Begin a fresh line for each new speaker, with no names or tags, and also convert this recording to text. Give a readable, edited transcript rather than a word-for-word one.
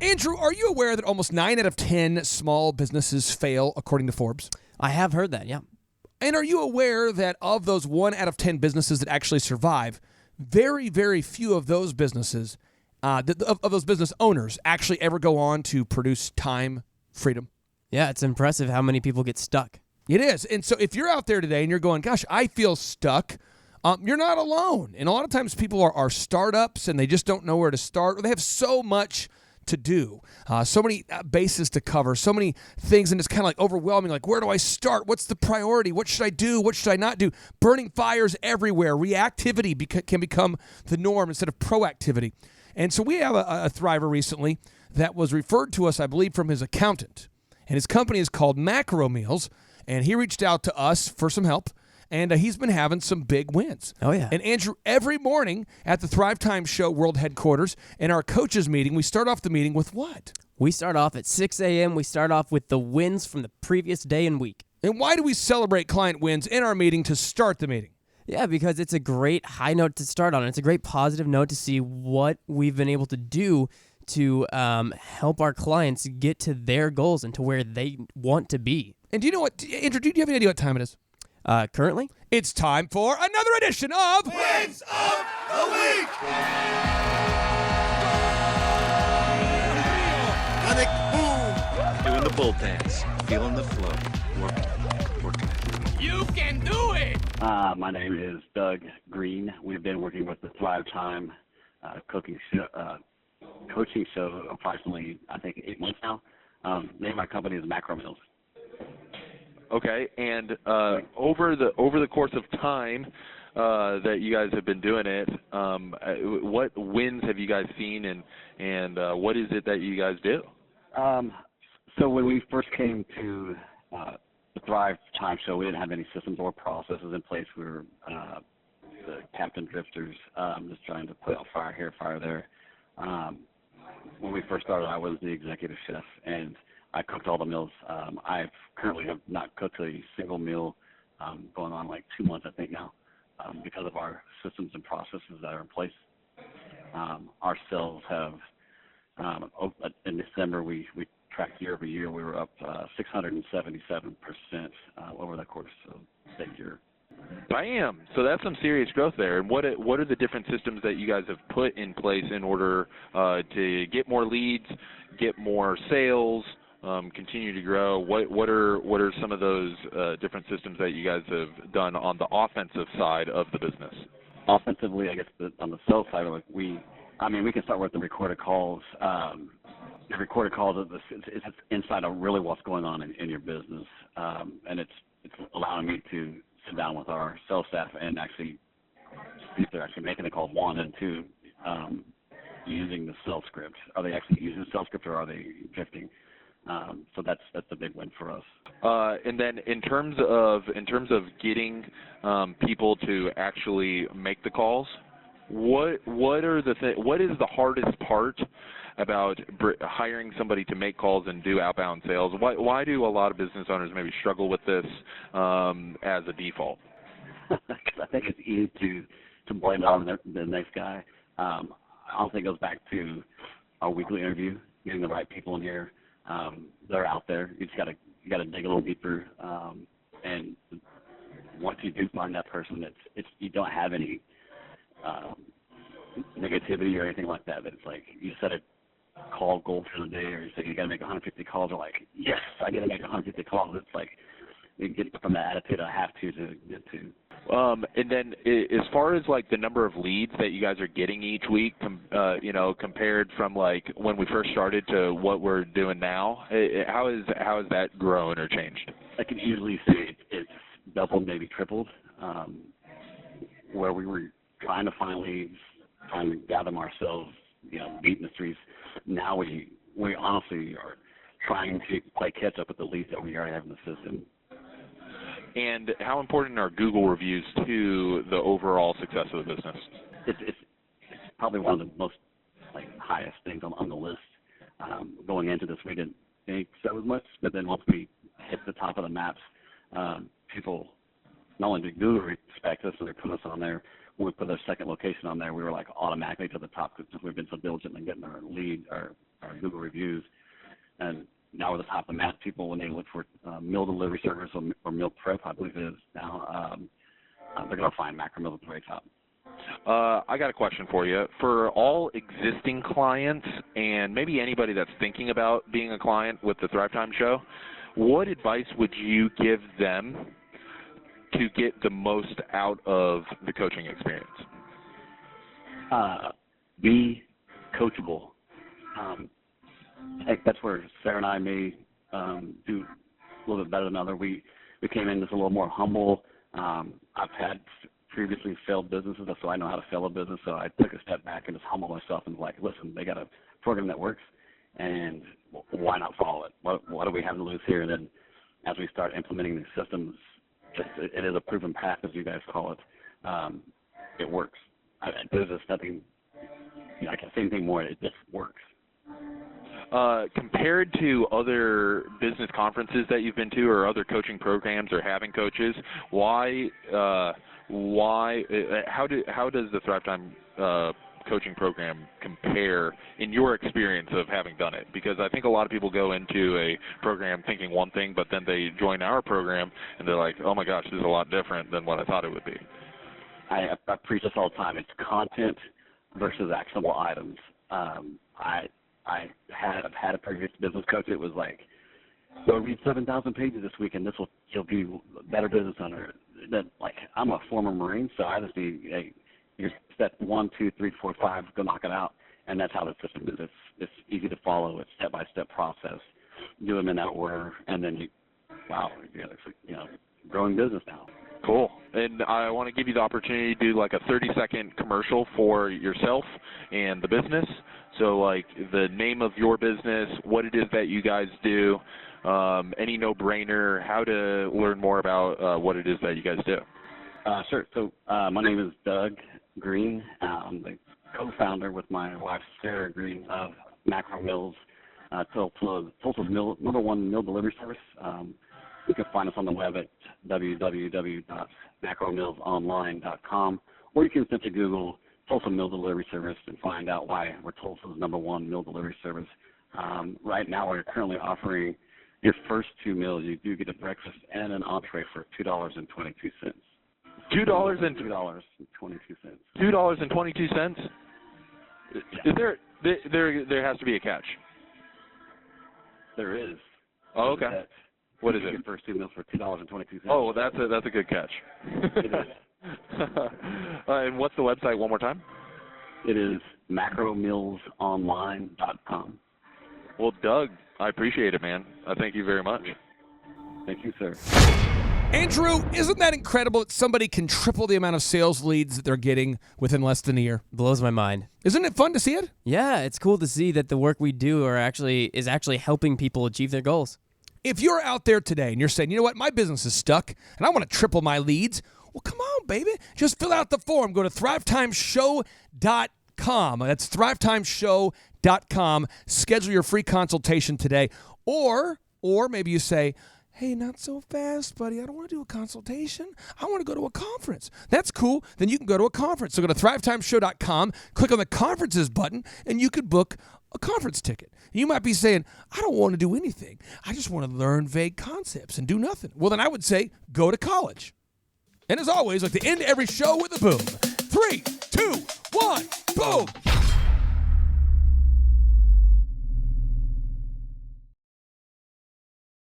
Andrew, are you aware that almost 9 out of 10 small businesses fail, according to Forbes?
I have heard that, yeah.
And are you aware that of those 1 out of 10 businesses that actually survive, very, very few of those businesses, of those business owners, actually ever go on to produce time freedom?
Yeah, it's impressive how many people get stuck.
It is. And so if you're out there today and you're going, gosh, I feel stuck, you're not alone. And a lot of times people are startups and they just don't know where to start. Or they have so much to do, so many bases to cover, so many things, and it's kind of like overwhelming. Like, where do I start? What's the priority? What should I do? What should I not do? Burning fires everywhere. Reactivity can become the norm instead of proactivity. And so we have a thriver recently that was referred to us, I believe, from his accountant. And his company is called Macro Meals, and he reached out to us for some help. And he's been having some big wins.
Oh, yeah.
And Andrew, every morning at the Thrive Time Show World Headquarters, in our coaches meeting, we start off the meeting with what?
We start off at 6 a.m. We start off with the wins from the previous day and week.
And why do we celebrate client wins in our meeting to start the meeting?
Yeah, because it's a great high note to start on. It's a great positive note to see what we've been able to do to help our clients get to their goals and to where they want to be.
And do you know what, Andrew, do you have any idea what time it is?
Currently?
It's time for another edition of
Wins of the Week!
Doing the bull dance, feeling the flow, working.
You can do it!
My name is Doug Green. We've been working with the Thrive Time coaching show approximately, I think, 8 months now. Name of my company is Macro Meals.
Okay, and over the course of time that you guys have been doing it, what wins have you guys seen, and what is it that you guys do?
So when we first came to the Thrive Time Show, we didn't have any systems or processes in place. We were the captain drifters, just trying to put out fire here, fire there. When we first started, I was the executive chef, and I cooked all the meals. I currently have not cooked a single meal going on like 2 months, I think now, because of our systems and processes that are in place. Our sales have, in December, we tracked year over year. We were up 677% over the course of that year.
Bam! So that's some serious growth there. And what are the different systems that you guys have put in place in order to get more leads, get more sales, continue to grow? What are some of those different systems that you guys have done on the offensive side of the business?
Offensively, I guess on the sales side, we can start with the recorded calls. The recorded calls it's inside of really what's going on in your business, and it's allowing me to sit down with our sales staff and actually see if they're actually making the calls, one, and two, using the sales script. Are they actually using the sales script, or are they drifting? So that's a big win for us.
And then in terms of getting people to actually make the calls, what is the hardest part about hiring somebody to make calls and do outbound sales? Why do a lot of business owners maybe struggle with this as a default?
I think it's easy to blame it on the next guy. I don't think it goes back to our weekly interview, getting the right people in here. They're out there. You just gotta dig a little deeper. And once you do find that person, it's you don't have any negativity or anything like that. But it's like you set a call goal for the day, or you say you got to make 150 calls. They're like, yes, I got to make 150 calls. It's like you get from that attitude, I have to get to.
And then as far as like the number of leads that you guys are getting each week, compared from like when we first started to what we're doing now, how has that grown or changed?
I can easily say it's doubled, maybe tripled. Where we were trying to find leads, trying to gather them ourselves, beating the streets. Now we honestly are trying to play catch up with the leads that we already have in the system.
And how important are Google reviews to the overall success of the business?
It's probably one of the most highest things on the list. Going into this, we didn't think so as much, but then once we hit the top of the maps, people not only did Google respect us, so they put us on there. When we put our second location on there, we were automatically to the top because we've been so diligent in getting our our Google reviews. And now we're the top of the map. People, when they look for meal delivery service or meal prep, I believe it is now, they're going to find Macro Meals at the very top.
I got a question for you. For all existing clients and maybe anybody that's thinking about being a client with the Thrive Time Show, what advice would you give them to get the most out of the coaching experience?
Be coachable. I think that's where Sarah and I may do a little bit better than others. We came in just a little more humble. I've had previously failed businesses, so I know how to fail a business. So I took a step back and just humbled myself and like, listen, they got a program that works, and why not follow it? What do we have to lose here? And then as we start implementing these systems, it is a proven path, as you guys call it. It works. There's just nothing. I can't say anything more. It just works.
Compared to other business conferences that you've been to or other coaching programs or having coaches, how does the Thrive Time coaching program compare in your experience of having done it? Because I think a lot of people go into a program thinking one thing, but then they join our program and they're like, oh my gosh, this is a lot different than what I thought it would be.
I preach this all the time. It's content versus actionable items. I've had a previous business coach. It was like, go read 7,000 pages this week, and you'll be a better business owner. That, like, I'm a former Marine, so I just need, hey, here's step 1, 2, 3, 4, 5, go knock it out. And that's how the system is. It's easy to follow. It's step-by-step process. Do them in that order, and then growing business now.
Cool. And I want to give you the opportunity to do like a 30-second commercial for yourself and the business. So like the name of your business, what it is that you guys do, any no-brainer, how to learn more about what it is that you guys do.
Sure. So my name is Doug Green. I'm the co-founder with my wife, Sarah Green, of Macro Meals, Tulsa's #1 meal delivery service. You can find us on the web at www.macromillsonline.com, or you can simply Google Tulsa Meal Delivery Service and find out why we're Tulsa's #1 meal delivery service. Right now, we're currently offering your first 2 meals. You do get a breakfast and an entree for $2.22. $2.22.
$2.22. Is there has to be a catch?
There is.
Oh, okay. What is it?
Your first 2 meals for $2.22.
Oh, well, that's a good catch.
It is.
And what's the website one more time?
It is macromillsonline.com.
Well, Doug, I appreciate it, man. I thank you very much.
Thank you, sir.
Andrew, isn't that incredible that somebody can triple the amount of sales leads that they're getting within less than a year?
Blows my mind.
Isn't it fun to see it?
Yeah, it's cool to see that the work we do is actually helping people achieve their goals.
If you're out there today and you're saying, you know what, my business is stuck and I want to triple my leads, well, come on, baby. Just fill out the form. Go to thrivetimeshow.com. That's thrivetimeshow.com. Schedule your free consultation today. Or maybe you say, hey, not so fast, buddy. I don't want to do a consultation. I want to go to a conference. That's cool. Then you can go to a conference. So go to thrivetimeshow.com, click on the conferences button, and you could book a conference ticket. You might be saying, I don't want to do anything. I just want to learn vague concepts and do nothing. Well, then I would say, go to college. And as always, like to end every show with a boom. 3, 2, 1, boom.